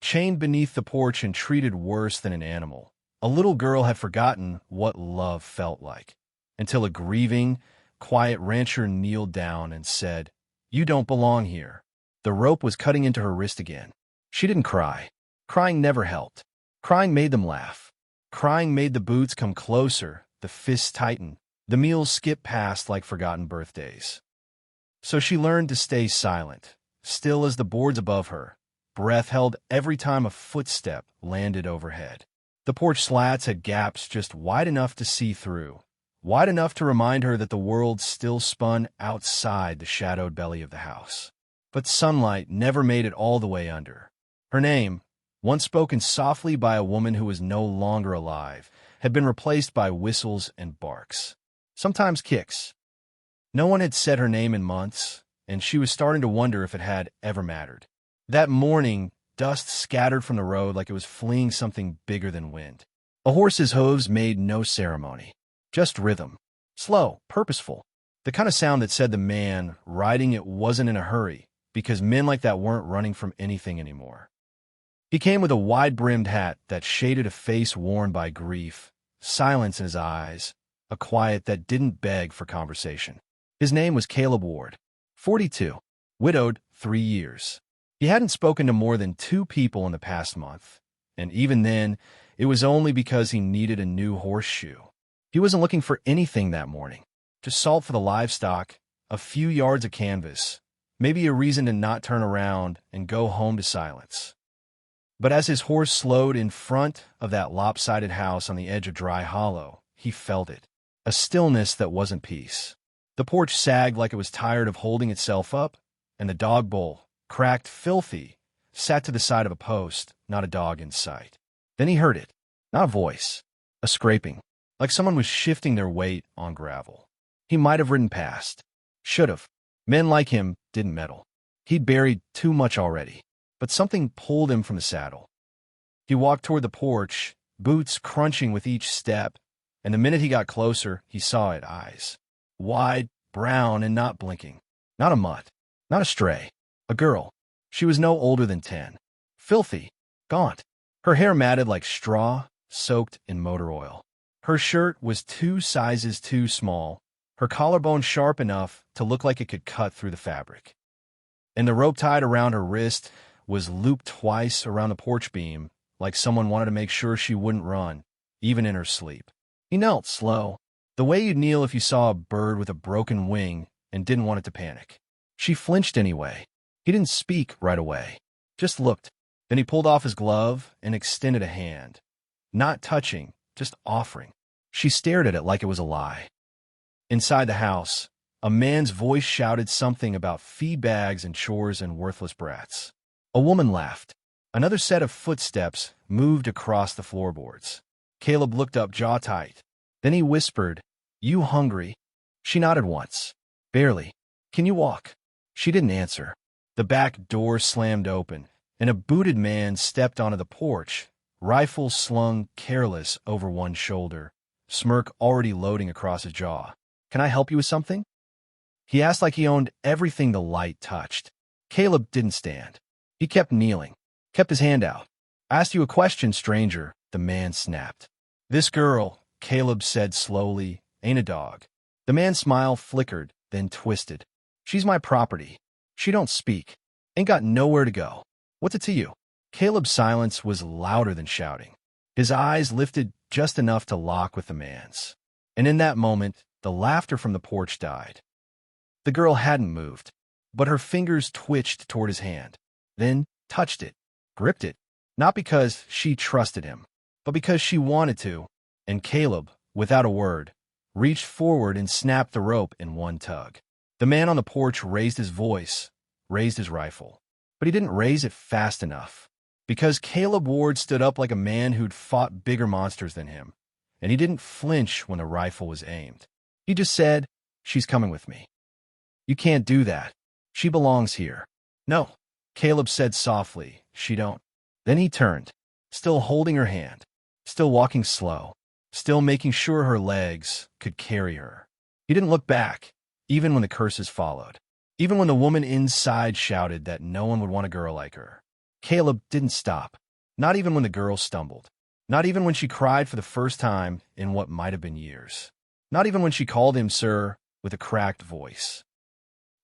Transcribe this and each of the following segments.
chained beneath the porch and treated worse than an animal. A little girl had forgotten what love felt like, until a grieving, quiet rancher kneeled down and said, "You don't belong here." The rope was cutting into her wrist again. She didn't cry. Crying never helped. Crying made them laugh. Crying made the boots come closer, the fists tighten, the meals skip past like forgotten birthdays. So she learned to stay silent, still as the boards above her, breath held every time a footstep landed overhead. The porch slats had gaps just wide enough to see through, wide enough to remind her that the world still spun outside the shadowed belly of the house. But sunlight never made it all the way under. Her name, once spoken softly by a woman who was no longer alive, had been replaced by whistles and barks. Sometimes kicks. No one had said her name in months, and she was starting to wonder if it had ever mattered. That morning, dust scattered from the road like it was fleeing something bigger than wind. A horse's hooves made no ceremony, just rhythm. Slow, purposeful. The kind of sound that said the man riding it wasn't in a hurry, because men like that weren't running from anything anymore. He came with a wide-brimmed hat that shaded a face worn by grief, silence in his eyes, a quiet that didn't beg for conversation. His name was Caleb Ward, 42, widowed 3 years. He hadn't spoken to more than 2 people in the past month, and even then, it was only because he needed a new horseshoe. He wasn't looking for anything that morning, just salt for the livestock, a few yards of canvas, maybe a reason to not turn around and go home to silence. But as his horse slowed in front of that lopsided house on the edge of Dry Hollow, he felt it, a stillness that wasn't peace. The porch sagged like it was tired of holding itself up, and the dog bowl, cracked, filthy, sat to the side of a post, not a dog in sight. Then he heard it, not a voice, a scraping, like someone was shifting their weight on gravel. He might have ridden past. Should have. Men like him didn't meddle. He'd buried too much already. But something pulled him from the saddle. He walked toward the porch, boots crunching with each step, and the minute he got closer, he saw it, eyes. Wide, brown, and not blinking. Not a mutt. Not a stray. A girl. She was no older than 10. Filthy. Gaunt. Her hair matted like straw, soaked in motor oil. Her shirt was 2 sizes too small, her collarbone sharp enough to look like it could cut through the fabric. And the rope tied around her wrist was looped twice around the porch beam, like someone wanted to make sure she wouldn't run, even in her sleep. He knelt slow, the way you'd kneel if you saw a bird with a broken wing and didn't want it to panic. She flinched anyway. He didn't speak right away, just looked. Then he pulled off his glove and extended a hand. Not touching, just offering. She stared at it like it was a lie. Inside the house, a man's voice shouted something about feed bags and chores and worthless brats. A woman laughed. Another set of footsteps moved across the floorboards. Caleb looked up, jaw tight. Then he whispered, "You hungry?" She nodded once. Barely. "Can you walk?" She didn't answer. The back door slammed open, and a booted man stepped onto the porch, rifle slung careless over one shoulder, smirk already loading across his jaw. "Can I help you with something?" He asked like he owned everything the light touched. Caleb didn't stand. He kept kneeling, kept his hand out. "I asked you a question, stranger," the man snapped. "This girl," Caleb said slowly, "ain't a dog." The man's smile flickered, then twisted. "She's my property. She don't speak. Ain't got nowhere to go. What's it to you?" Caleb's silence was louder than shouting. His eyes lifted just enough to lock with the man's. And in that moment, the laughter from the porch died. The girl hadn't moved, but her fingers twitched toward his hand, then touched it, gripped it, not because she trusted him, but because she wanted to, and Caleb, without a word, reached forward and snapped the rope in one tug. The man on the porch raised his voice, raised his rifle, but he didn't raise it fast enough, because Caleb Ward stood up like a man who'd fought bigger monsters than him, and he didn't flinch when the rifle was aimed. He just said, "She's coming with me." "You can't do that. She belongs here." "No," Caleb said softly, "she don't." Then he turned, still holding her hand, still walking slow, still making sure her legs could carry her. He didn't look back, even when the curses followed, even when the woman inside shouted that no one would want a girl like her. Caleb didn't stop, not even when the girl stumbled, not even when she cried for the first time in what might have been years, not even when she called him sir with a cracked voice.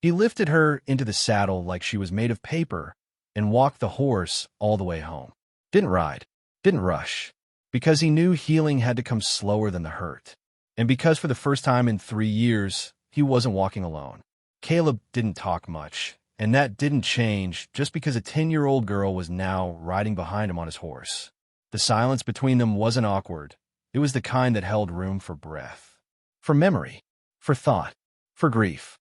He lifted her into the saddle like she was made of paper and walked the horse all the way home. Didn't ride, didn't rush, because he knew healing had to come slower than the hurt, and because for the first time in 3 years, he wasn't walking alone. Caleb didn't talk much, and that didn't change just because a 10-year-old girl was now riding behind him on his horse. The silence between them wasn't awkward. It was the kind that held room for breath, for memory, for thought, for grief.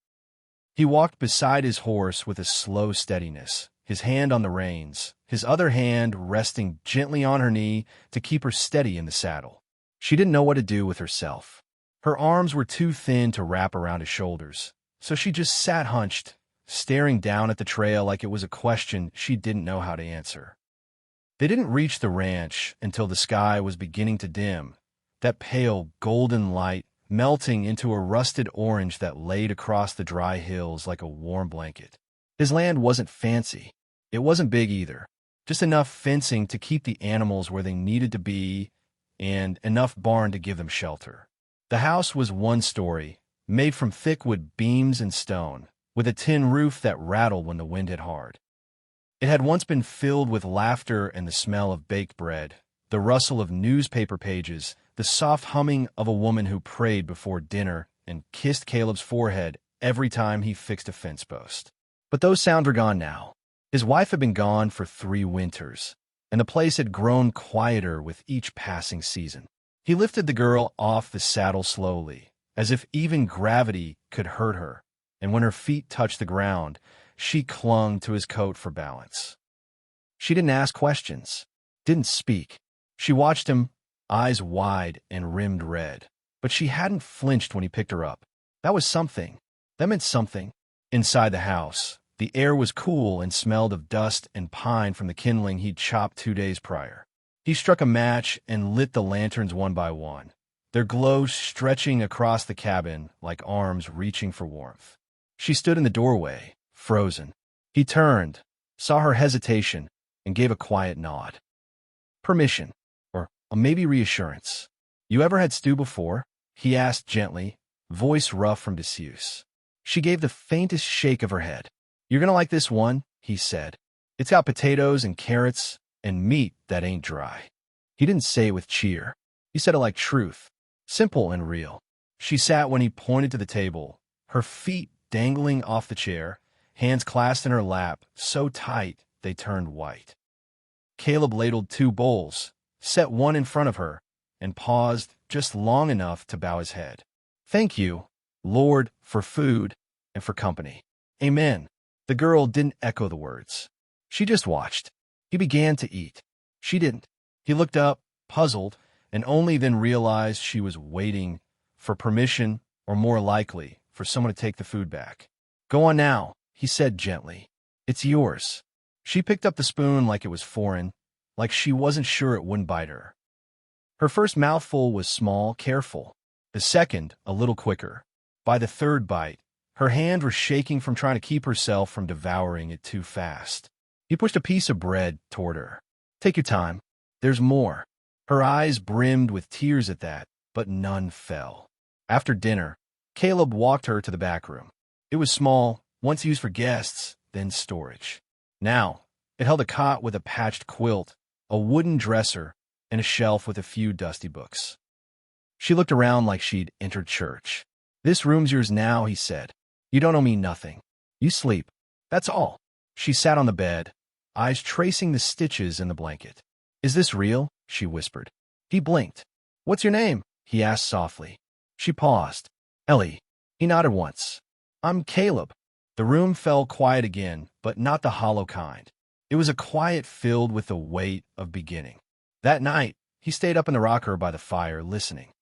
He walked beside his horse with a slow steadiness, his hand on the reins, his other hand resting gently on her knee to keep her steady in the saddle. She didn't know what to do with herself. Her arms were too thin to wrap around his shoulders, so she just sat hunched, staring down at the trail like it was a question she didn't know how to answer. They didn't reach the ranch until the sky was beginning to dim, that pale golden light melting into a rusted orange that laid across the dry hills like a warm blanket. His land wasn't fancy. It wasn't big either, just enough fencing to keep the animals where they needed to be and enough barn to give them shelter. The house was 1 story, made from thick wood beams and stone, with a tin roof that rattled when the wind hit hard. It had once been filled with laughter and the smell of baked bread, the rustle of newspaper pages, the soft humming of a woman who prayed before dinner and kissed Caleb's forehead every time he fixed a fence post. But those sounds were gone now. His wife had been gone for 3 winters, and the place had grown quieter with each passing season. He lifted the girl off the saddle slowly, as if even gravity could hurt her, and when her feet touched the ground, she clung to his coat for balance. She didn't ask questions, didn't speak. She watched him, eyes wide and rimmed red, but she hadn't flinched when he picked her up. That was something. That meant something. Inside the house, the air was cool and smelled of dust and pine from the kindling he'd chopped 2 days prior. He struck a match and lit the lanterns one by one, their glow stretching across the cabin like arms reaching for warmth. She stood in the doorway, frozen. He turned, saw her hesitation, and gave a quiet nod. Permission, or maybe reassurance. "You ever had stew before?" he asked gently, voice rough from disuse. She gave the faintest shake of her head. "You're gonna like this one," he said. "It's got potatoes and carrots and meat that ain't dry." He didn't say it with cheer. He said it like truth, simple and real. She sat when he pointed to the table, her feet dangling off the chair, hands clasped in her lap, so tight they turned white. Caleb ladled 2 bowls, set one in front of her, and paused just long enough to bow his head. "Thank you, Lord, for food and for company. Amen." The girl didn't echo the words. She just watched. He began to eat. She didn't. He looked up, puzzled, and only then realized she was waiting for permission, or more likely, for someone to take the food back. "Go on now," he said gently. "It's yours." She picked up the spoon like it was foreign, like she wasn't sure it wouldn't bite her. Her first mouthful was small, careful. The second, a little quicker. By the 3rd bite, her hand was shaking from trying to keep herself from devouring it too fast. He pushed a piece of bread toward her. "Take your time. There's more." Her eyes brimmed with tears at that, but none fell. After dinner, Caleb walked her to the back room. It was small, once used for guests, then storage. Now, it held a cot with a patched quilt, a wooden dresser, and a shelf with a few dusty books. She looked around like she'd entered church. "This room's yours now," he said. "You don't owe me nothing. You sleep. That's all." She sat on the bed, eyes tracing the stitches in the blanket. "Is this real?" she whispered. He blinked. "What's your name?" he asked softly. She paused. "Ellie." He nodded once. "I'm Caleb." The room fell quiet again, but not the hollow kind. It was a quiet filled with the weight of beginning. That night, he stayed up in the rocker by the fire, listening.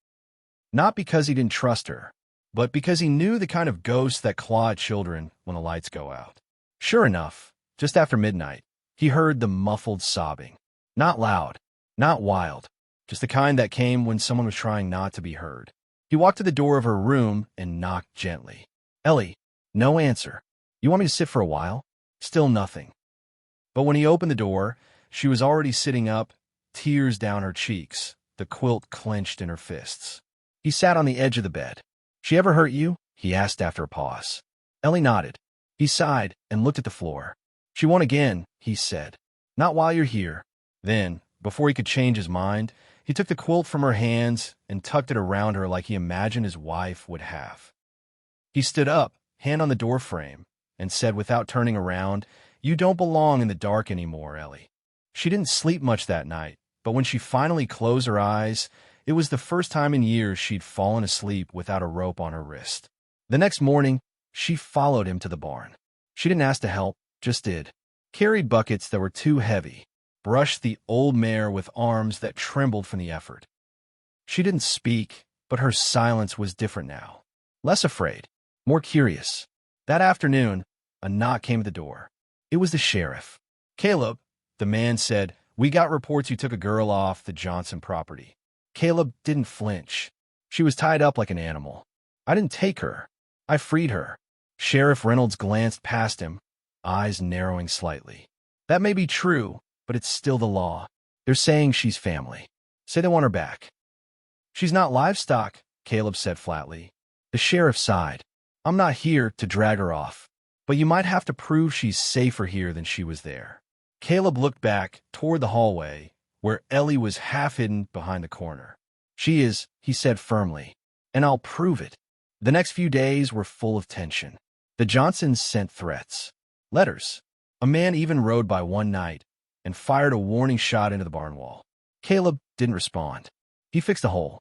Not because he didn't trust her, but because he knew the kind of ghosts that claw at children when the lights go out. Sure enough, just after midnight, he heard the muffled sobbing. Not loud, not wild, just the kind that came when someone was trying not to be heard. He walked to the door of her room and knocked gently. "Ellie." No answer. "You want me to sit for a while?" Still nothing. But when he opened the door, she was already sitting up, tears down her cheeks, the quilt clenched in her fists. He sat on the edge of the bed. "She ever hurt you?" he asked after a pause. Ellie nodded. He sighed and looked at the floor. "She won't again," he said. "Not while you're here." Then, before he could change his mind, he took the quilt from her hands and tucked it around her like he imagined his wife would have. He stood up, hand on the doorframe, and said without turning around, "You don't belong in the dark anymore, Ellie." She didn't sleep much that night, but when she finally closed her eyes, it was the first time in years she'd fallen asleep without a rope on her wrist. The next morning, she followed him to the barn. She didn't ask to help, just did. Carried buckets that were too heavy, brushed the old mare with arms that trembled from the effort. She didn't speak, but her silence was different now. Less afraid, more curious. That afternoon, a knock came at the door. It was the sheriff. "Caleb," the man said, "we got reports you took a girl off the Johnson property." Caleb didn't flinch. She was tied up like an animal. "I didn't take her. I freed her." Sheriff Reynolds glanced past him, eyes narrowing slightly. "That may be true, but it's still the law. They're saying she's family. Say they want her back." "She's not livestock," Caleb said flatly. The sheriff sighed. "I'm not here to drag her off, but you might have to prove she's safer here than she was there." Caleb looked back toward the hallway, where Ellie was half hidden behind the corner. "She is," he said firmly, "and I'll prove it." The next few days were full of tension. The Johnsons sent threats, letters. A man even rode by one night and fired a warning shot into the barn wall. Caleb didn't respond. He fixed the hole,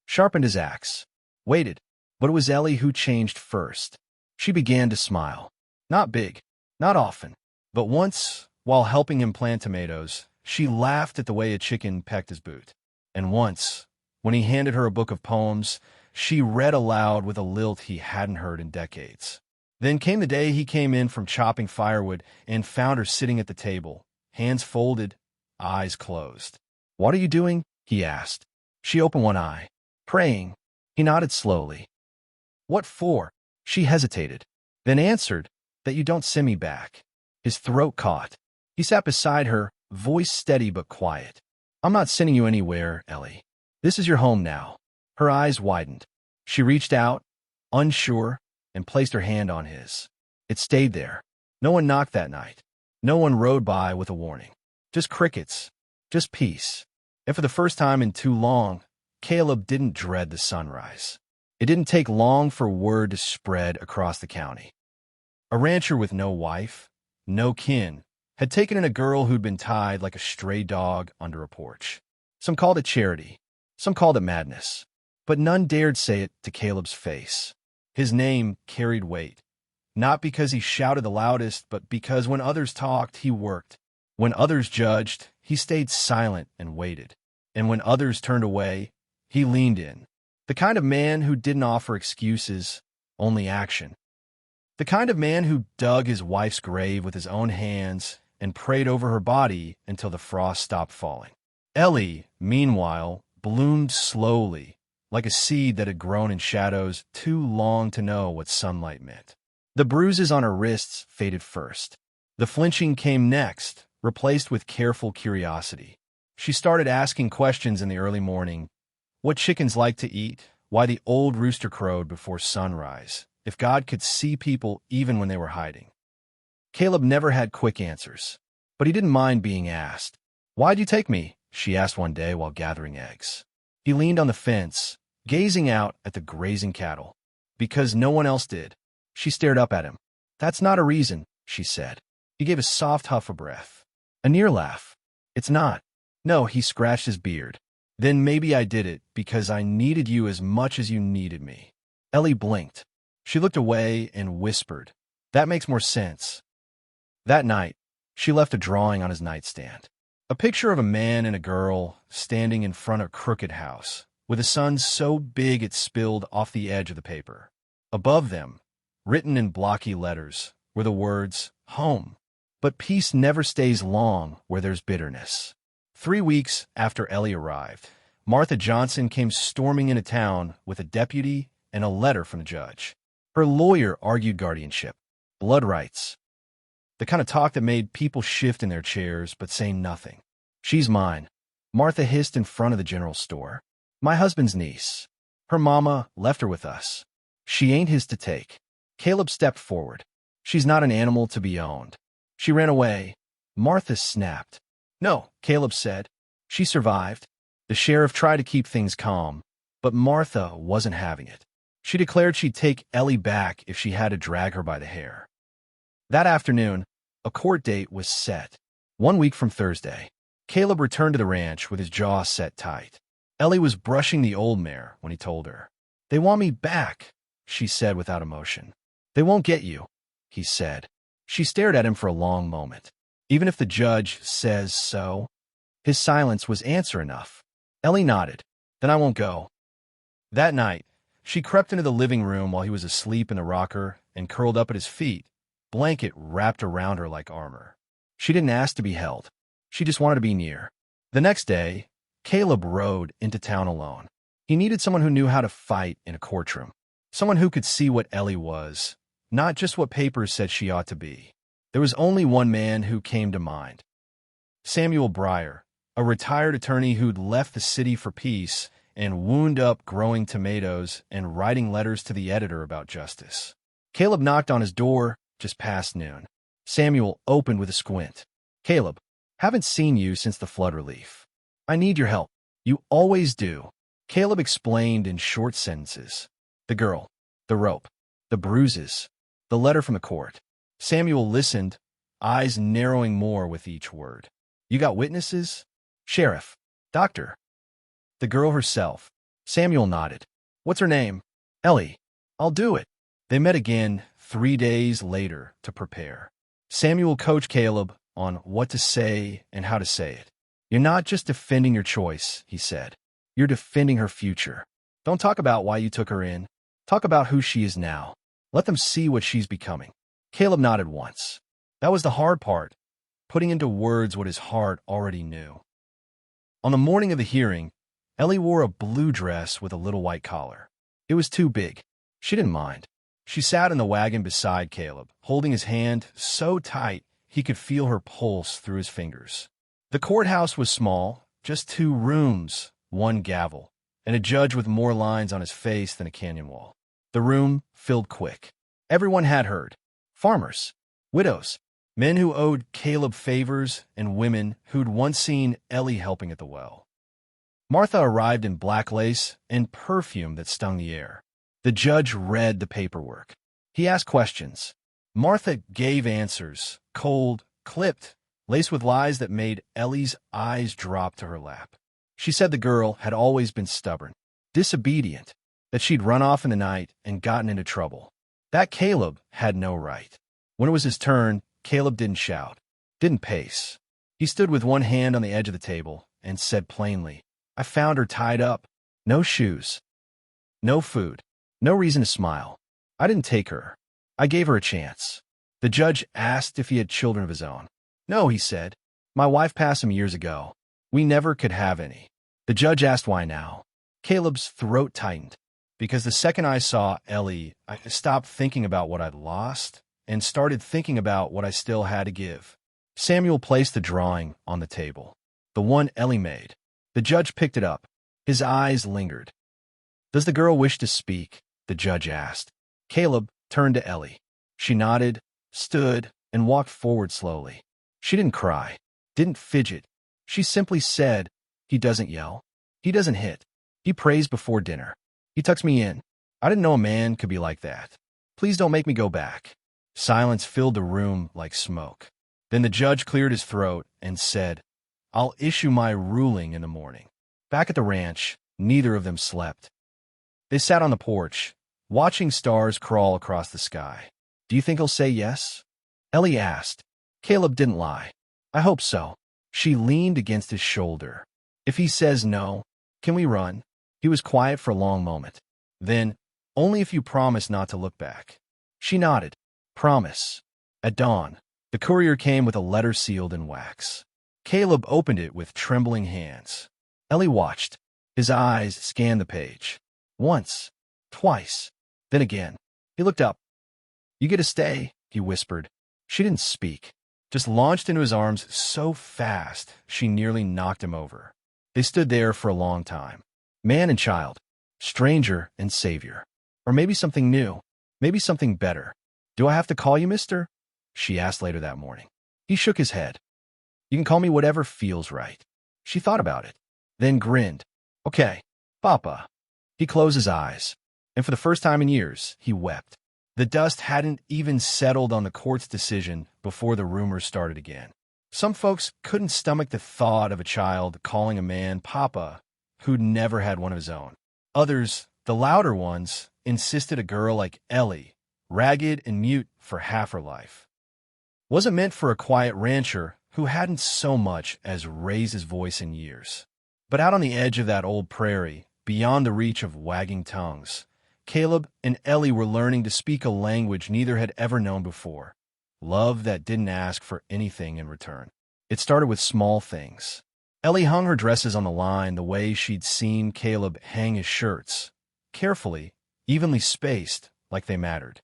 sharpened his axe, waited, but it was Ellie who changed first. She began to smile. Not big, not often, but once, while helping him plant tomatoes, she laughed at the way a chicken pecked his boot. And once, when he handed her a book of poems, she read aloud with a lilt he hadn't heard in decades. Then came the day he came in from chopping firewood and found her sitting at the table, hands folded, eyes closed. "What are you doing?" he asked. She opened one eye. "Praying." He nodded slowly. "What for?" She hesitated, then answered, "That you don't send me back." His throat caught. He sat beside her, voice steady but quiet. "I'm not sending you anywhere, Ellie. This is your home now." Her eyes widened. She reached out, unsure, and placed her hand on his. It stayed there. No one knocked that night. No one rode by with a warning. Just crickets. Just peace. And for the first time in too long, Caleb didn't dread the sunrise. It didn't take long for word to spread across the county. A rancher with no wife, no kin, had taken in a girl who'd been tied like a stray dog under a porch. Some called it charity. Some called it madness. But none dared say it to Caleb's face. His name carried weight, not because he shouted the loudest, but because when others talked, he worked. When others judged, he stayed silent and waited. And when others turned away, he leaned in. The kind of man who didn't offer excuses, only action. The kind of man who dug his wife's grave with his own hands and prayed over her body until the frost stopped falling. Ellie, meanwhile, bloomed slowly, like a seed that had grown in shadows too long to know what sunlight meant. The bruises on her wrists faded first. The flinching came next, replaced with careful curiosity. She started asking questions in the early morning. What chickens like to eat, why the old rooster crowed before sunrise, if God could see people even when they were hiding. Caleb never had quick answers, but he didn't mind being asked. "Why'd you take me?" she asked one day while gathering eggs. He leaned on the fence, gazing out at the grazing cattle. "Because no one else did." She stared up at him. "That's not a reason," she said. He gave a soft huff of breath. A near laugh. "It's not." "No," he scratched his beard. "Then maybe I did it because I needed you as much as you needed me." Ellie blinked. She looked away and whispered, "That makes more sense." That night, she left a drawing on his nightstand. A picture of a man and a girl standing in front of a crooked house, with a sun so big it spilled off the edge of the paper. Above them, written in blocky letters, were the words, "Home." But peace never stays long where there's bitterness. 3 weeks after Ellie arrived, Martha Johnson came storming into town with a deputy and a letter from the judge. Her lawyer argued guardianship, blood rights. The kind of talk that made people shift in their chairs but say nothing. "She's mine," Martha hissed in front of the general store. "My husband's niece. Her mama left her with us. She ain't his to take." Caleb stepped forward. "She's not an animal to be owned. She ran away." Martha snapped. "No," Caleb said. "She survived." The sheriff tried to keep things calm, but Martha wasn't having it. She declared she'd take Ellie back if she had to drag her by the hair. That afternoon, a court date was set. 1 week from Thursday. Caleb returned to the ranch with his jaw set tight. Ellie was brushing the old mare when he told her. "They want me back," she said without emotion. "They won't get you," he said. She stared at him for a long moment. Even if the judge says so? His silence was answer enough. Ellie nodded. "Then I won't go." That night, she crept into the living room while he was asleep in the rocker and curled up at his feet, blanket wrapped around her like armor. She didn't ask to be held. She just wanted to be near. The next day, Caleb rode into town alone. He needed someone who knew how to fight in a courtroom. Someone who could see what Ellie was, not just what papers said she ought to be. There was only one man who came to mind. Samuel Breyer, a retired attorney who'd left the city for peace and wound up growing tomatoes and writing letters to the editor about justice. Caleb knocked on his door just past noon. Samuel opened with a squint. "Caleb, haven't seen you since the flood relief. I need your help." "You always do," Caleb explained in short sentences. "The girl, the rope, the bruises, the letter from the court." Samuel listened, eyes narrowing more with each word. "You got witnesses?" "Sheriff, doctor." "The girl herself." Samuel nodded. "What's her name?" "Ellie." "I'll do it." They met again 3 days later to prepare. Samuel coached Caleb on what to say and how to say it. "You're not just defending your choice," he said. "You're defending her future. Don't talk about why you took her in. Talk about who she is now. Let them see what she's becoming." Caleb nodded once. That was the hard part, putting into words what his heart already knew. On the morning of the hearing, Ellie wore a blue dress with a little white collar. It was too big. She didn't mind. She sat in the wagon beside Caleb, holding his hand so tight he could feel her pulse through his fingers. The courthouse was small, just 2 rooms, 1 gavel, and a judge with more lines on his face than a canyon wall. The room filled quick. Everyone had heard. Farmers, widows, men who owed Caleb favors, and women who'd once seen Ellie helping at the well. Martha arrived in black lace and perfume that stung the air. The judge read the paperwork. He asked questions. Martha gave answers, cold, clipped, laced with lies that made Ellie's eyes drop to her lap. She said the girl had always been stubborn, disobedient, that she'd run off in the night and gotten into trouble. That Caleb had no right. When it was his turn, Caleb didn't shout, didn't pace. He stood with one hand on the edge of the table and said plainly, "I found her tied up. No shoes. No food. No reason to smile. I didn't take her. I gave her a chance." The judge asked if he had children of his own. "No," he said. "My wife passed him years ago. We never could have any." The judge asked why now. Caleb's throat tightened. "Because the second I saw Ellie, I stopped thinking about what I'd lost and started thinking about what I still had to give." Samuel placed the drawing on the table, the one Ellie made. The judge picked it up. His eyes lingered. "Does the girl wish to speak?" the judge asked. Caleb turned to Ellie. She nodded, stood, and walked forward slowly. She didn't cry, didn't fidget. She simply said, "He doesn't yell. He doesn't hit. He prays before dinner. He tucks me in. I didn't know a man could be like that. Please don't make me go back." Silence filled the room like smoke. Then the judge cleared his throat and said, "I'll issue my ruling in the morning." Back at the ranch, neither of them slept. They sat on the porch, watching stars crawl across the sky. "Do you think he'll say yes?" Ellie asked. Caleb didn't lie. "I hope so." She leaned against his shoulder. "If he says no, can we run?" He was quiet for a long moment. Then, "Only if you promise not to look back." She nodded. "Promise." At dawn, the courier came with a letter sealed in wax. Caleb opened it with trembling hands. Ellie watched. His eyes scanned the page. Once, twice, then again. He looked up. "You get to stay," he whispered. She didn't speak, just launched into his arms so fast she nearly knocked him over. They stood there for a long time. Man and child, stranger and savior. Or maybe something new, maybe something better. "Do I have to call you mister?" she asked later that morning. He shook his head. "You can call me whatever feels right." She thought about it, then grinned. "Okay, Papa." He closed his eyes, and for the first time in years, he wept. The dust hadn't even settled on the court's decision before the rumors started again. Some folks couldn't stomach the thought of a child calling a man Papa who'd never had one of his own. Others, the louder ones, insisted a girl like Ellie, ragged and mute for half her life, wasn't meant for a quiet rancher who hadn't so much as raised his voice in years. But out on the edge of that old prairie, beyond the reach of wagging tongues, Caleb and Ellie were learning to speak a language neither had ever known before. Love that didn't ask for anything in return. It started with small things. Ellie hung her dresses on the line the way she'd seen Caleb hang his shirts, carefully, evenly spaced, like they mattered.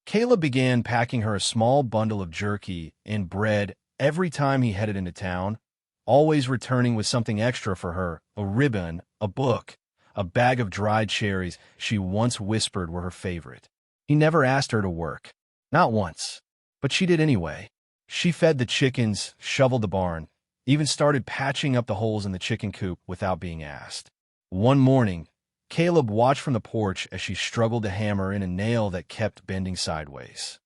Caleb began packing her a small bundle of jerky and bread every time he headed into town, always returning with something extra for her, a ribbon, a book, a bag of dried cherries she once whispered were her favorite. He never asked her to work. Not once. But she did anyway. She fed the chickens, shoveled the barn, even started patching up the holes in the chicken coop without being asked. One morning, Caleb watched from the porch as she struggled to hammer in a nail that kept bending sideways.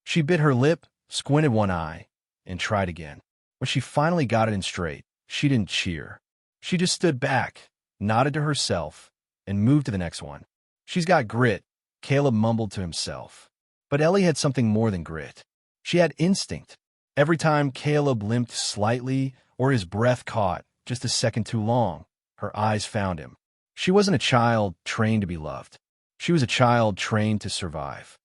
She bit her lip, squinted one eye, and tried again. When she finally got it in straight, she didn't cheer. She just stood back, nodded to herself, and moved to the next one. "She's got grit," Caleb mumbled to himself. But Ellie had something more than grit. She had instinct. Every time Caleb limped slightly or his breath caught just a second too long, her eyes found him. She wasn't a child trained to be loved. She was a child trained to survive.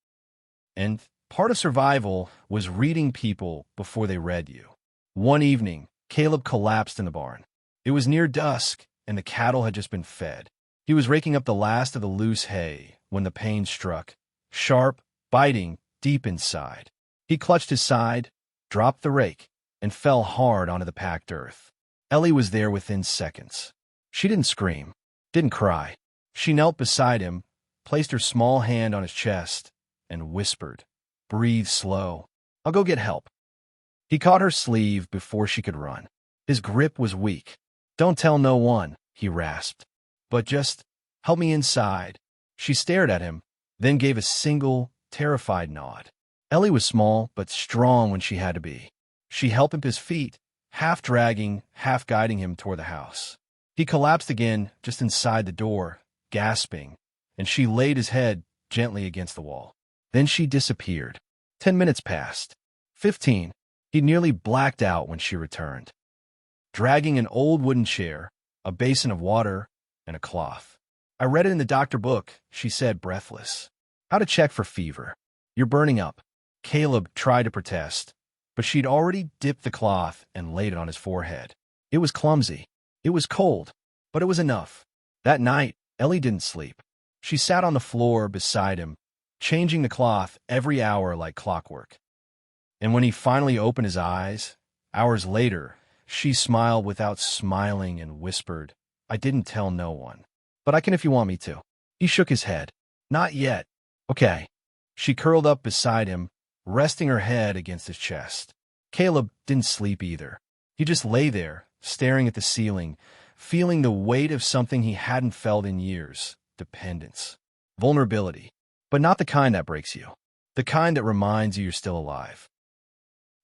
And part of survival was reading people before they read you. One evening, Caleb collapsed in the barn. It was near dusk, and the cattle had just been fed. He was raking up the last of the loose hay when the pain struck, sharp, biting, deep inside. He clutched his side, dropped the rake, and fell hard onto the packed earth. Ellie was there within seconds. She didn't scream, didn't cry. She knelt beside him, placed her small hand on his chest, and whispered, "Breathe slow. I'll go get help." He caught her sleeve before she could run. His grip was weak. "Don't tell no one," he rasped. "But just help me inside." She stared at him, then gave a single, terrified nod. Ellie was small but strong when she had to be. She helped him to his feet, half dragging, half guiding him toward the house. He collapsed again just inside the door, gasping, and she laid his head gently against the wall. Then she disappeared. 10 minutes passed. 15. He nearly blacked out when she returned, dragging an old wooden chair, a basin of water, and a cloth. "I read it in the doctor book," she said, breathless. "How to check for fever. You're burning up." Caleb tried to protest, but she'd already dipped the cloth and laid it on his forehead. It was clumsy. It was cold, but it was enough. That night, Ellie didn't sleep. She sat on the floor beside him, changing the cloth every hour like clockwork. And when he finally opened his eyes, hours later, she smiled without smiling and whispered, "I didn't tell no one. But I can if you want me to." He shook his head. "Not yet." "Okay." She curled up beside him, resting her head against his chest. Caleb didn't sleep either. He just lay there, staring at the ceiling, feeling the weight of something he hadn't felt in years, dependence, vulnerability. But not the kind that breaks you, the kind that reminds you you're still alive.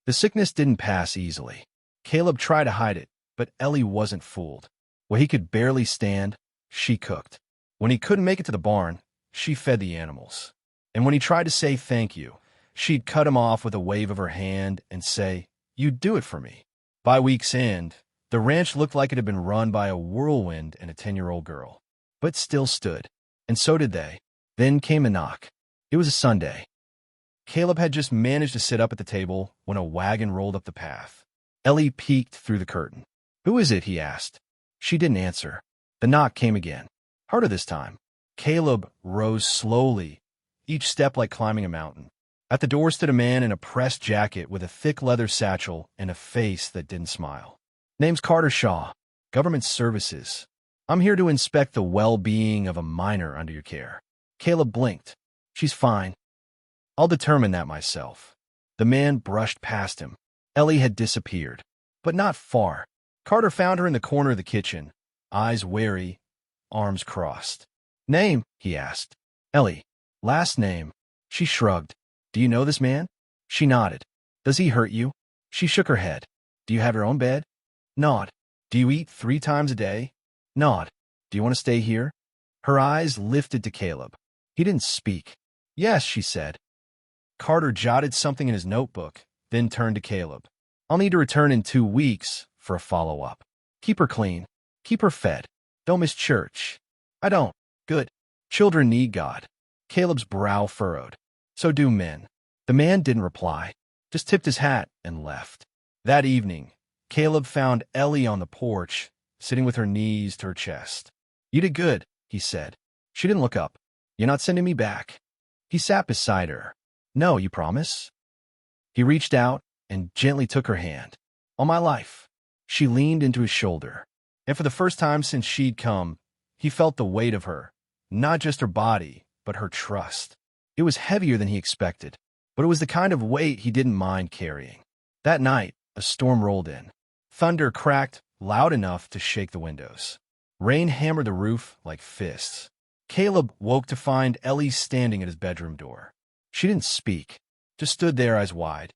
The sickness didn't pass easily. Caleb tried to hide it, but Ellie wasn't fooled. When he could barely stand, she cooked. When he couldn't make it to the barn, she fed the animals. And when he tried to say thank you, she'd cut him off with a wave of her hand and say, "You'd do it for me." By week's end, the ranch looked like it had been run by a whirlwind and a 10-year-old girl, but still stood. And so did they. Then came a knock. It was a Sunday. Caleb had just managed to sit up at the table when a wagon rolled up the path. Ellie peeked through the curtain. "Who is it?" he asked. She didn't answer. The knock came again, harder this time. Caleb rose slowly, each step like climbing a mountain. At the door stood a man in a pressed jacket with a thick leather satchel and a face that didn't smile. Name's Carter Shaw, Government Services. I'm here to inspect the well-being of a minor under your care. Caleb blinked. She's fine. I'll determine that myself. The man brushed past him. Ellie had disappeared, but not far. Carter found her in the corner of the kitchen, eyes wary, arms crossed. Name? He asked. Ellie. Last name? She shrugged. Do you know this man? She nodded. Does he hurt you? She shook her head. Do you have your own bed? Nod. Do you eat 3 times a day? Nod. Do you want to stay here? Her eyes lifted to Caleb. He didn't speak. Yes, she said. Carter jotted something in his notebook, then turned to Caleb. I'll need to return in 2 weeks for a follow-up. Keep her clean. Keep her fed. Don't miss church. I don't. Good. Children need God. Caleb's brow furrowed. So do men. The man didn't reply, just tipped his hat and left. That evening, Caleb found Ellie on the porch, sitting with her knees to her chest. You did good, he said. She didn't look up. You're not sending me back. He sat beside her. No, you promise? He reached out and gently took her hand. All my life. She leaned into his shoulder. And for the first time since she'd come, he felt the weight of her, not just her body, but her trust. It was heavier than he expected, but it was the kind of weight he didn't mind carrying. That night, a storm rolled in. Thunder cracked loud enough to shake the windows. Rain hammered the roof like fists. Caleb woke to find Ellie standing at his bedroom door. She didn't speak, just stood there eyes wide.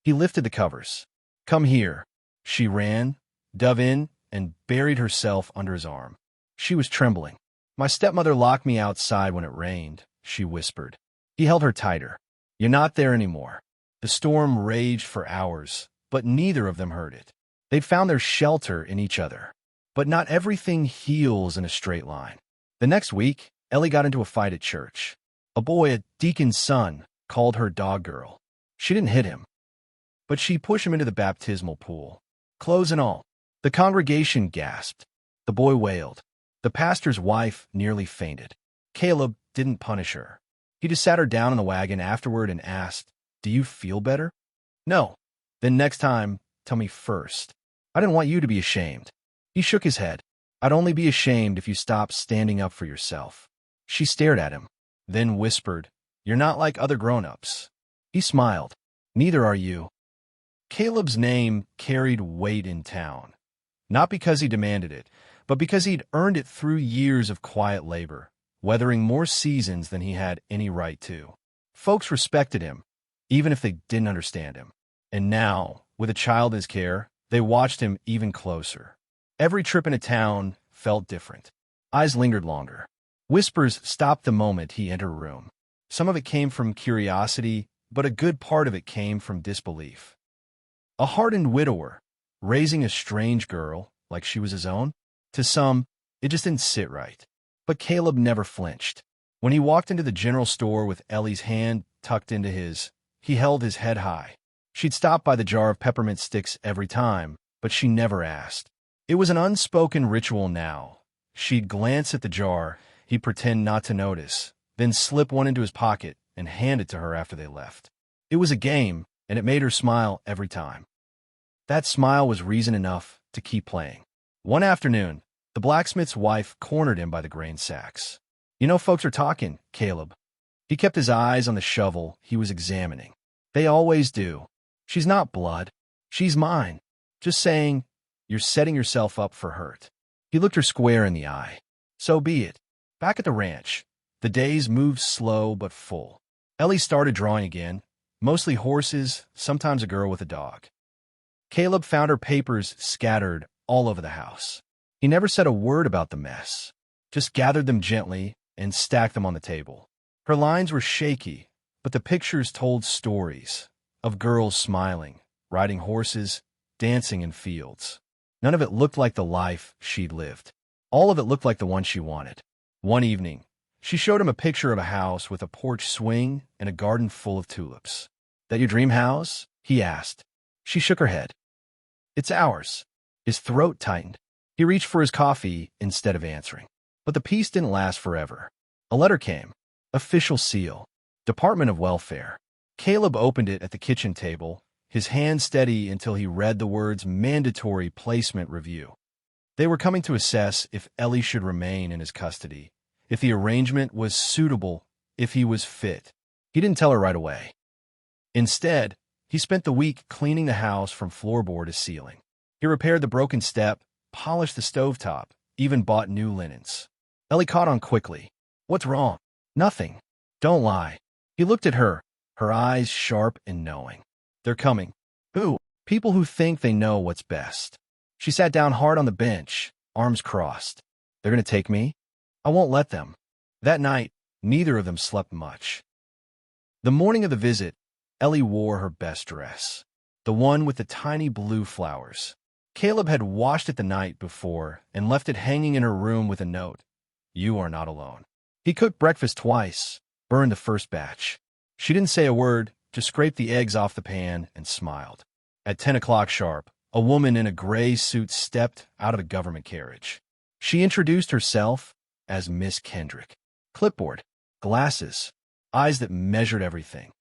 He lifted the covers. Come here. She ran, dove in, and buried herself under his arm. She was trembling. My stepmother locked me outside when it rained, she whispered. He held her tighter. You're not there anymore. The storm raged for hours, but neither of them heard it. They'd found their shelter in each other. But not everything heals in a straight line. The next week, Ellie got into a fight at church. A boy, a deacon's son, called her dog girl. She didn't hit him, but she pushed him into the baptismal pool. Clothes and all. The congregation gasped. The boy wailed. The pastor's wife nearly fainted. Caleb didn't punish her. He just sat her down in the wagon afterward and asked, Do you feel better? No. Then next time, tell me first. I didn't want you to be ashamed. He shook his head. I'd only be ashamed if you stopped standing up for yourself. She stared at him, then whispered, You're not like other grown-ups. He smiled. Neither are you. Caleb's name carried weight in town, not because he demanded it, but because he'd earned it through years of quiet labor, weathering more seasons than he had any right to. Folks respected him, even if they didn't understand him. And now, with a child in his care, they watched him even closer. Every trip into town felt different. Eyes lingered longer. Whispers stopped the moment he entered a room. Some of it came from curiosity, but a good part of it came from disbelief. A hardened widower, raising a strange girl like she was his own? To some, it just didn't sit right. But Caleb never flinched. When he walked into the general store with Ellie's hand tucked into his, he held his head high. She'd stop by the jar of peppermint sticks every time, but she never asked. It was an unspoken ritual now. She'd glance at the jar, he'd pretend not to notice, then slip one into his pocket and hand it to her after they left. It was a game, and it made her smile every time. That smile was reason enough to keep playing. One afternoon, the blacksmith's wife cornered him by the grain sacks. You know, folks are talking, Caleb. He kept his eyes on the shovel he was examining. They always do. She's not blood. She's mine. Just saying, you're setting yourself up for hurt. He looked her square in the eye. So be it. Back at the ranch, the days moved slow but full. Ellie started drawing again, mostly horses, sometimes a girl with a dog. Caleb found her papers scattered all over the house. He never said a word about the mess, just gathered them gently and stacked them on the table. Her lines were shaky, but the pictures told stories of girls smiling, riding horses, dancing in fields. None of it looked like the life she'd lived. All of it looked like the one she wanted. One evening, she showed him a picture of a house with a porch swing and a garden full of tulips. That your dream house? He asked. She shook her head. It's ours. His throat tightened. He reached for his coffee instead of answering. But the peace didn't last forever. A letter came. Official seal. Department of Welfare. Caleb opened it at the kitchen table, his hand steady until he read the words mandatory placement review. They were coming to assess if Ellie should remain in his custody, if the arrangement was suitable, if he was fit. He didn't tell her right away. Instead, he spent the week cleaning the house from floorboard to ceiling. He repaired the broken step, polished the stovetop, even bought new linens. Ellie caught on quickly. What's wrong? Nothing. Don't lie. He looked at her, her eyes sharp and knowing. They're coming. Who? People who think they know what's best. She sat down hard on the bench, arms crossed. They're going to take me? I won't let them. That night, neither of them slept much. The morning of the visit, Ellie wore her best dress, the one with the tiny blue flowers. Caleb had washed it the night before and left it hanging in her room with a note. You are not alone. He cooked breakfast twice, burned the first batch. She didn't say a word, just scraped the eggs off the pan and smiled. At 10 o'clock sharp, a woman in a gray suit stepped out of a government carriage. She introduced herself as Miss Kendrick. Clipboard, glasses, eyes that measured everything.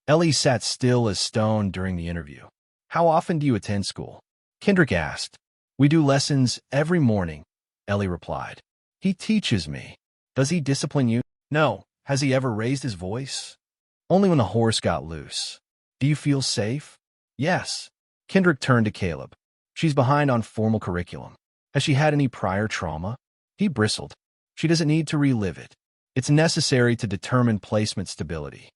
Ellie sat still as stone during the interview. How often do you attend school? Kendrick asked. We do lessons every morning, Ellie replied. He teaches me. Does he discipline you? No. Has he ever raised his voice? Only when the horse got loose. Do you feel safe? Yes. Kendrick turned to Caleb. She's behind on formal curriculum. Has she had any prior trauma? He bristled. She doesn't need to relive it. It's necessary to determine placement stability.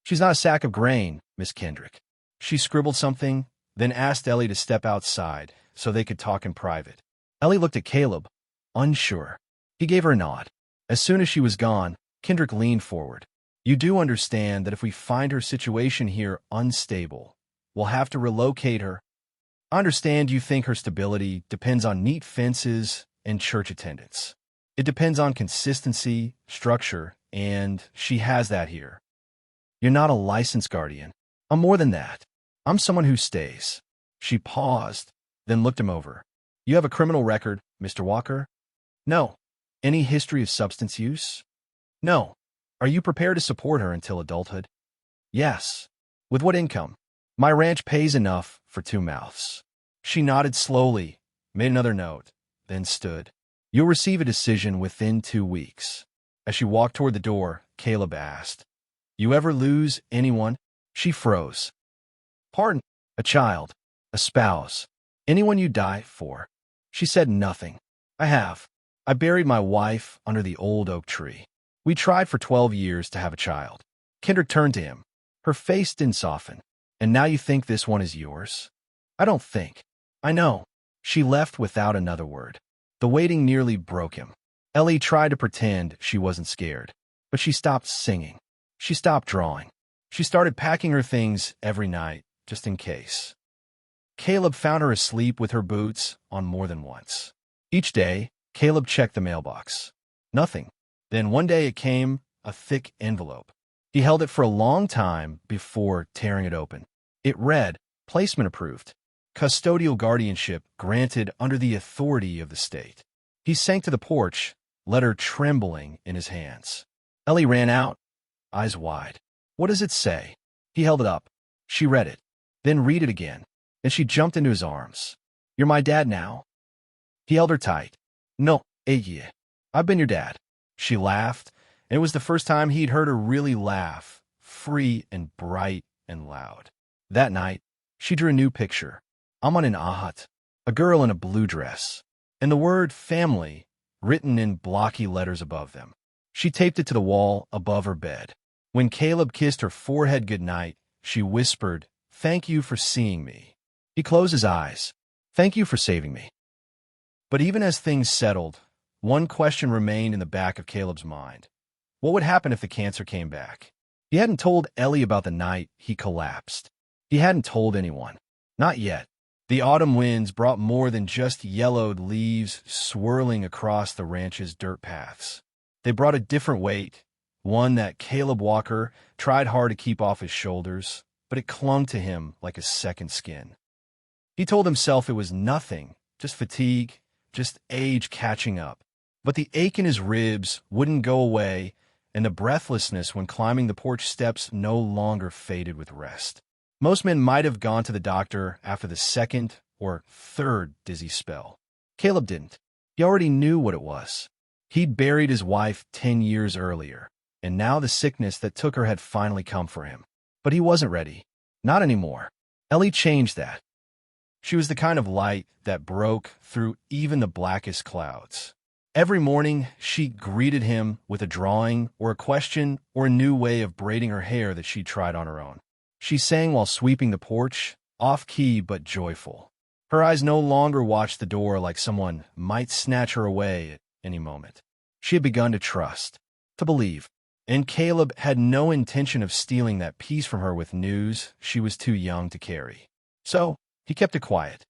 She's not a sack of grain, Miss Kendrick. She scribbled something, then asked Ellie to step outside so they could talk in private. Ellie looked at Caleb, unsure. He gave her a nod. As soon as she was gone, Kendrick leaned forward. You do understand that if we find her situation here unstable, we'll have to relocate her. I understand you think her stability depends on neat fences and church attendance. It depends on consistency, structure, and she has that here. You're not a licensed guardian. I'm more than that. I'm someone who stays. She paused, then looked him over. You have a criminal record, Mr. Walker? No. Any history of substance use? No. Are you prepared to support her until adulthood? Yes. With what income? My ranch pays enough for 2 mouths. She nodded slowly, made another note, then stood. You'll receive a decision within 2 weeks. As she walked toward the door, Caleb asked, You ever lose anyone? She froze. Pardon? A child, a spouse, anyone you die for. She said nothing. I have. I buried my wife under the old oak tree. We tried for 12 years to have a child. Kendrick turned to him. Her face didn't soften. And now you think this one is yours? I don't think. I know. She left without another word. The waiting nearly broke him. Ellie tried to pretend she wasn't scared, but she stopped singing. She stopped drawing. She started packing her things every night, just in case. Caleb found her asleep with her boots on more than once. Each day, Caleb checked the mailbox. Nothing. Then one day it came, a thick envelope. He held it for a long time before tearing it open. It read, placement approved. Custodial guardianship granted under the authority of the state. He sank to the porch, letter trembling in his hands. Ellie ran out, eyes wide. What does it say? He held it up. She read it, then read it again. Then she jumped into his arms. You're my dad now? He held her tight. No, Ellie. I've been your dad. She laughed, and it was the first time he'd heard her really laugh, free and bright and loud. That night, she drew a new picture. I'm on an hadnt, a girl in a blue dress, and the word family written in blocky letters above them. She taped it to the wall above her bed. When Caleb kissed her forehead goodnight, she whispered, Thank you for seeing me. He closed his eyes. Thank you for saving me. But even as things settled, one question remained in the back of Caleb's mind. What would happen if the cancer came back? He hadn't told Ellie about the night he collapsed. He hadn't told anyone. Not yet. The autumn winds brought more than just yellowed leaves swirling across the ranch's dirt paths. They brought a different weight, one that Caleb Walker tried hard to keep off his shoulders, but it clung to him like a second skin. He told himself it was nothing, just fatigue, just age catching up. But the ache in his ribs wouldn't go away and the breathlessness when climbing the porch steps no longer faded with rest. Most men might have gone to the doctor after the second or third dizzy spell. Caleb didn't. He already knew what it was. He'd buried his wife 10 years earlier, and now the sickness that took her had finally come for him. But he wasn't ready. Not anymore. Ellie changed that. She was the kind of light that broke through even the blackest clouds. Every morning, she greeted him with a drawing or a question or a new way of braiding her hair that she tried on her own. She sang while sweeping the porch, off-key but joyful. Her eyes no longer watched the door like someone might snatch her away at any moment. She had begun to trust, to believe, and Caleb had no intention of stealing that peace from her with news she was too young to carry. So, he kept it quiet.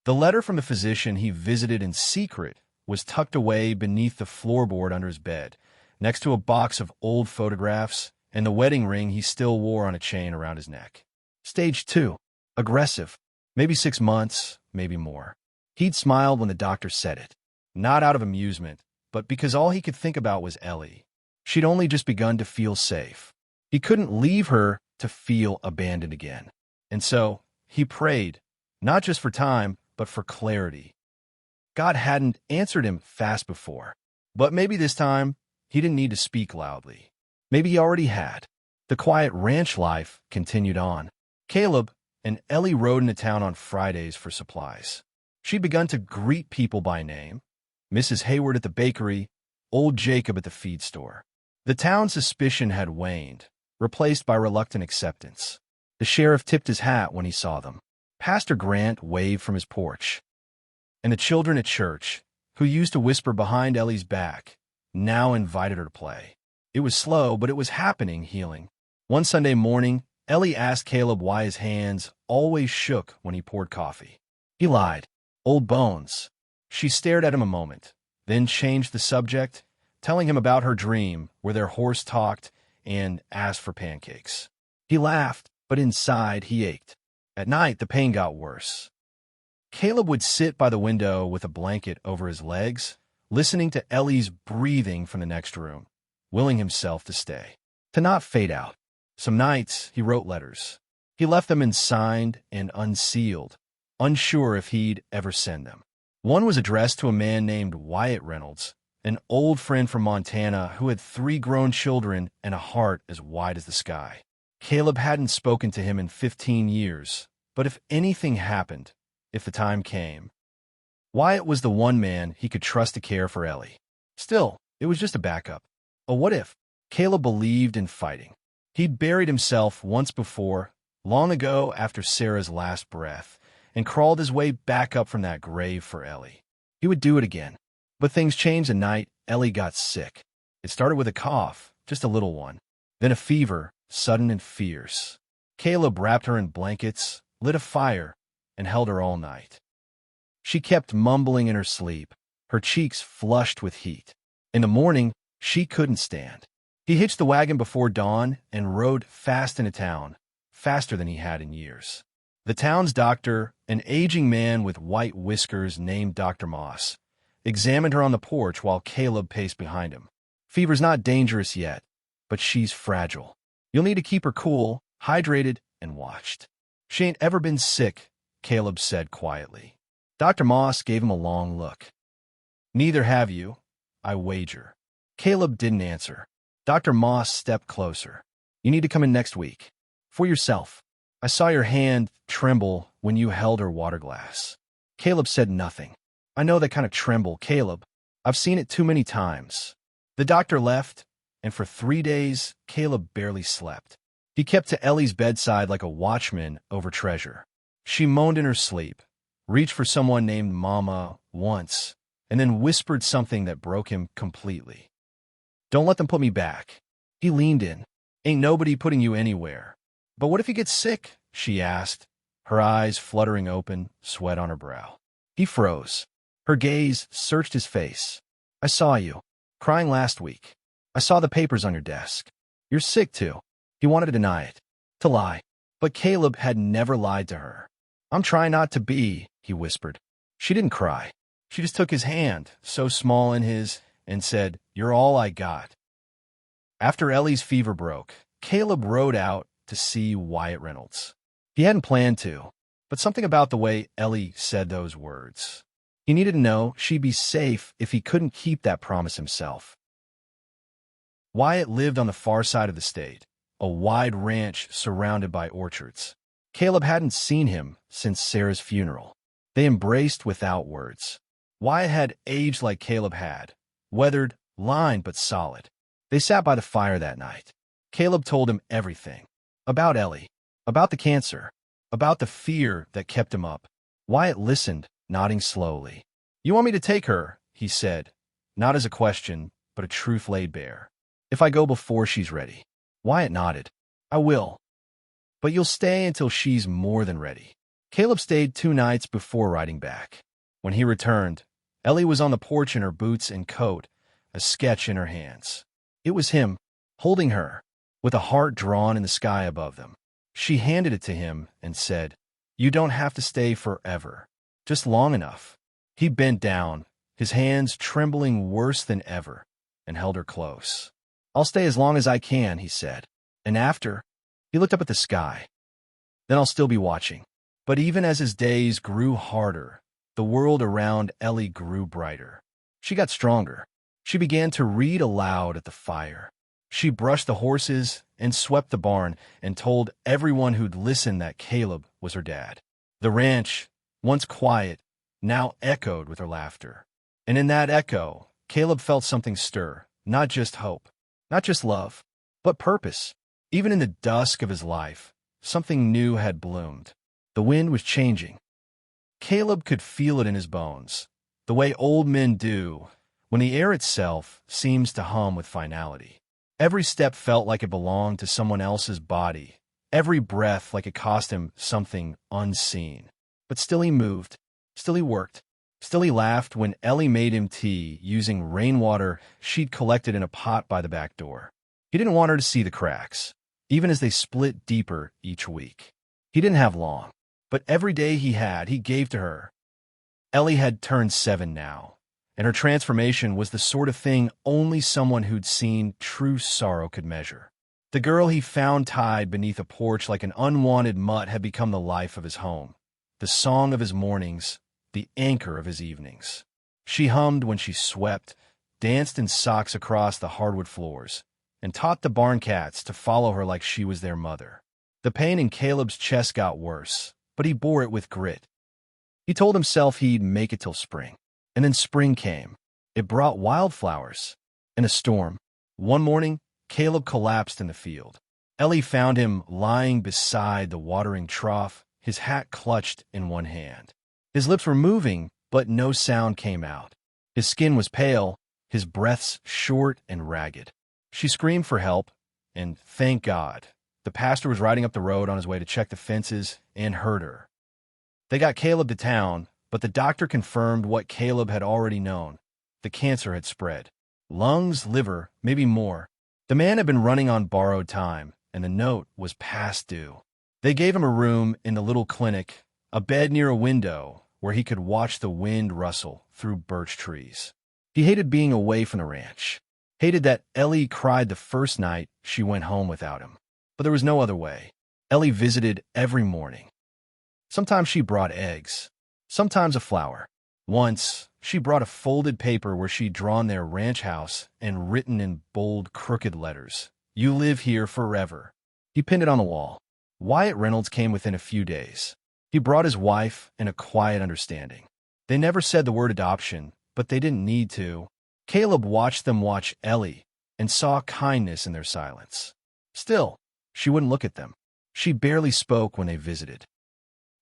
The letter from the physician he visited in secret was tucked away beneath the floorboard under his bed, next to a box of old photographs and the wedding ring he still wore on a chain around his neck. Stage 2. Aggressive. Maybe 6 months, maybe more. He'd smiled when the doctor said it. Not out of amusement, but because all he could think about was Ellie. She'd only just begun to feel safe. He couldn't leave her to feel abandoned again. And so, he prayed, not just for time, but for clarity. God hadn't answered him fast before, but maybe this time he didn't need to speak loudly. Maybe he already had. The quiet ranch life continued on. Caleb and Ellie rode into town on Fridays for supplies. She'd begun to greet people by name, Mrs. Hayward at the bakery, old Jacob at the feed store. The town's suspicion had waned, replaced by reluctant acceptance. The sheriff tipped his hat when he saw them. Pastor Grant waved from his porch. And the children at church, who used to whisper behind Ellie's back, now invited her to play. It was slow, but it was happening, healing. One Sunday morning, Ellie asked Caleb why his hands always shook when he poured coffee. He lied. Old bones. She stared at him a moment, then changed the subject, telling him about her dream where their horse talked and asked for pancakes. He laughed, but inside he ached. At night, the pain got worse. Caleb would sit by the window with a blanket over his legs, listening to Ellie's breathing from the next room, willing himself to stay, to not fade out. Some nights, he wrote letters. He left them unsigned and unsealed, unsure if he'd ever send them. One was addressed to a man named Wyatt Reynolds, an old friend from Montana who had 3 grown children and a heart as wide as the sky. Caleb hadn't spoken to him in 15 years, but if anything happened, if the time came, Wyatt was the one man he could trust to care for Ellie. Still, it was just a backup. A what if? Caleb believed in fighting. He'd buried himself once before, long ago after Sarah's last breath, and crawled his way back up from that grave for Ellie. He would do it again. But things changed the night Ellie got sick. It started with a cough, just a little one. Then a fever, sudden and fierce. Caleb wrapped her in blankets, lit a fire, and held her all night. She kept mumbling in her sleep, her cheeks flushed with heat. In the morning, she couldn't stand. He hitched the wagon before dawn and rode fast into town, faster than he had in years. The town's doctor, an aging man with white whiskers named Dr. Moss, examined her on the porch while Caleb paced behind him. Fever's not dangerous yet, but she's fragile. You'll need to keep her cool, hydrated, and watched. She ain't ever been sick, Caleb said quietly. Dr. Moss gave him a long look. Neither have you, I wager. Caleb didn't answer. Dr. Moss stepped closer. You need to come in next week. For yourself. I saw your hand tremble when you held her water glass. Caleb said nothing. I know that kind of tremble, Caleb. I've seen it too many times. The doctor left, and for 3 days, Caleb barely slept. He kept to Ellie's bedside like a watchman over treasure. She moaned in her sleep, reached for someone named Mama once, and then whispered something that broke him completely. Don't let them put me back. He leaned in. Ain't nobody putting you anywhere. But what if you get sick? She asked, her eyes fluttering open, sweat on her brow. He froze. Her gaze searched his face. I saw you, crying last week. I saw the papers on your desk. You're sick too. He wanted to deny it, to lie. But Caleb had never lied to her. I'm trying not to be, he whispered. She didn't cry. She just took his hand, so small in his, and said, You're all I got. After Ellie's fever broke, Caleb rode out to see Wyatt Reynolds. He hadn't planned to, but something about the way Ellie said those words. He needed to know she'd be safe if he couldn't keep that promise himself. Wyatt lived on the far side of the state, a wide ranch surrounded by orchards. Caleb hadn't seen him since Sarah's funeral. They embraced without words. Wyatt had aged like Caleb had, weathered, lined but solid. They sat by the fire that night. Caleb told him everything. About Ellie, about the cancer, about the fear that kept him up. Wyatt listened, nodding slowly. "You want me to take her?" he said, not as a question, but a truth laid bare. "If I go before she's ready." Wyatt nodded. "I will. But you'll stay until she's more than ready." Caleb stayed 2 nights before riding back. When he returned, Ellie was on the porch in her boots and coat, a sketch in her hands. It was him, holding her, with a heart drawn in the sky above them. She handed it to him and said, "You don't have to stay forever, just long enough." He bent down, his hands trembling worse than ever, and held her close. "I'll stay as long as I can," he said. "And after?" He looked up at the sky. "Then I'll still be watching." But even as his days grew harder, the world around Ellie grew brighter. She got stronger. She began to read aloud at the fire. She brushed the horses and swept the barn and told everyone who'd listened that Caleb was her dad. The ranch, once quiet, now echoed with her laughter. And in that echo, Caleb felt something stir, not just hope, not just love, but purpose. Even in the dusk of his life, something new had bloomed. The wind was changing. Caleb could feel it in his bones, the way old men do when the air itself seems to hum with finality. Every step felt like it belonged to someone else's body, every breath like it cost him something unseen. But still he moved, still he worked, still he laughed when Ellie made him tea using rainwater she'd collected in a pot by the back door. He didn't want her to see the cracks, even as they split deeper each week. He didn't have long, but every day he gave to her. Ellie had turned 7 now, and her transformation was the sort of thing only someone who'd seen true sorrow could measure. The girl he found tied beneath a porch like an unwanted mutt had become the life of his home, the song of his mornings, the anchor of his evenings. She hummed when she swept, danced in socks across the hardwood floors, and taught the barn cats to follow her like she was their mother. The pain in Caleb's chest got worse, but he bore it with grit. He told himself he'd make it till spring. And then spring came. It brought wildflowers and a storm. One morning, Caleb collapsed in the field. Ellie found him lying beside the watering trough, his hat clutched in one hand. His lips were moving, but no sound came out. His skin was pale, his breaths short and ragged. She screamed for help, and thank God, the pastor was riding up the road on his way to check the fences and heard her. They got Caleb to town, but the doctor confirmed what Caleb had already known. The cancer had spread. Lungs, liver, maybe more. The man had been running on borrowed time, and the note was past due. They gave him a room in the little clinic, a bed near a window where he could watch the wind rustle through birch trees. He hated being away from the ranch. Hated that Ellie cried the first night she went home without him. But there was no other way. Ellie visited every morning. Sometimes she brought eggs. Sometimes a flower. Once, she brought a folded paper where she'd drawn their ranch house and written in bold, crooked letters, "You live here forever." He pinned it on the wall. Wyatt Reynolds came within a few days. He brought his wife and a quiet understanding. They never said the word adoption, but they didn't need to. Caleb watched them watch Ellie and saw kindness in their silence. Still, she wouldn't look at them. She barely spoke when they visited.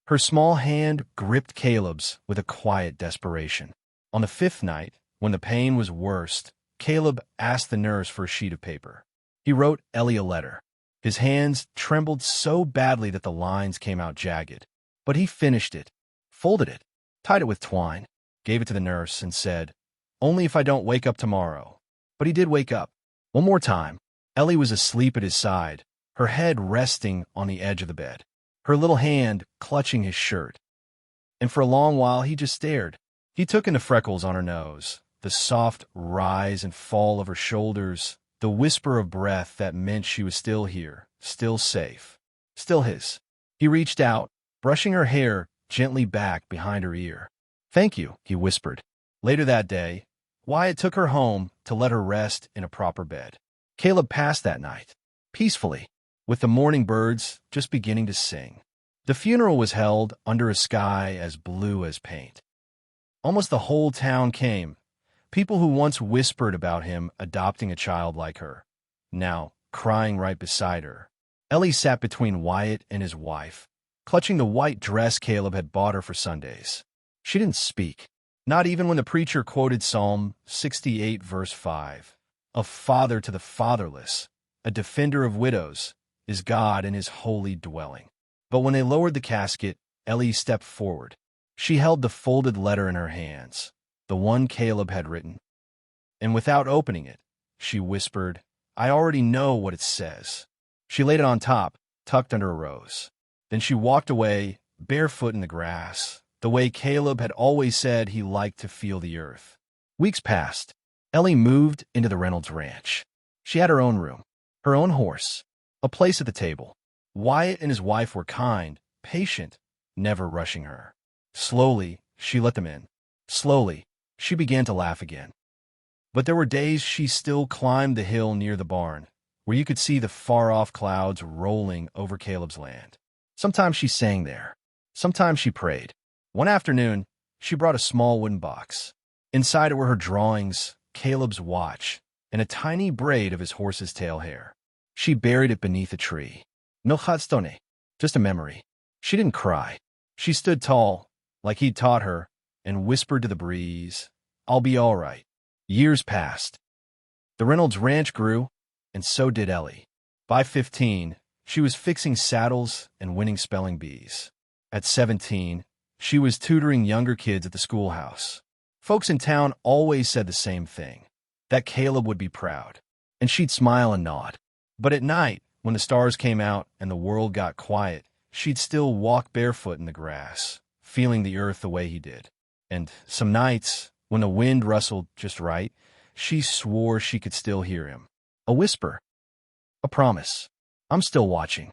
Her small hand gripped Caleb's with a quiet desperation. On the 5th night, when the pain was worst, Caleb asked the nurse for a sheet of paper. He wrote Ellie a letter. His hands trembled so badly that the lines came out jagged. But he finished it, folded it, tied it with twine, gave it to the nurse, and said, "Only if I don't wake up tomorrow." But he did wake up. One more time. Ellie was asleep at his side, her head resting on the edge of the bed, her little hand clutching his shirt. And for a long while he just stared. He took in the freckles on her nose, the soft rise and fall of her shoulders, the whisper of breath that meant she was still here, still safe, still his. He reached out, brushing her hair gently back behind her ear. "Thank you," he whispered. Later that day, Wyatt took her home to let her rest in a proper bed. Caleb passed that night, peacefully, with the morning birds just beginning to sing. The funeral was held under a sky as blue as paint. Almost the whole town came, people who once whispered about him adopting a child like her, now crying right beside her. Ellie sat between Wyatt and his wife, clutching the white dress Caleb had bought her for Sundays. She didn't speak, not even when the preacher quoted Psalm 68, verse 5. "A father to the fatherless, a defender of widows, is God in his holy dwelling." But when they lowered the casket, Ellie stepped forward. She held the folded letter in her hands, the one Caleb had written. And without opening it, she whispered, "I already know what it says." She laid it on top, tucked under a rose. Then she walked away, barefoot in the grass, the way Caleb had always said he liked to feel the earth. Weeks passed. Ellie moved into the Reynolds ranch. She had her own room, her own horse, a place at the table. Wyatt and his wife were kind, patient, never rushing her. Slowly, she let them in. Slowly, she began to laugh again. But there were days she still climbed the hill near the barn, where you could see the far-off clouds rolling over Caleb's land. Sometimes she sang there. Sometimes she prayed. One afternoon, she brought a small wooden box. Inside it were her drawings, Caleb's watch, and a tiny braid of his horse's tail hair. She buried it beneath a tree. No hadnt, just a memory. She didn't cry. She stood tall, like he'd taught her, and whispered to the breeze, "I'll be all right." Years passed. The Reynolds ranch grew, and so did Ellie. By 15, she was fixing saddles and winning spelling bees. At 17, she was tutoring younger kids at the schoolhouse. Folks in town always said the same thing, that Caleb would be proud, and she'd smile and nod. But at night, when the stars came out and the world got quiet, she'd still walk barefoot in the grass, feeling the earth the way he did. And some nights, when the wind rustled just right, she swore she could still hear him. A whisper. A promise. "I'm still watching."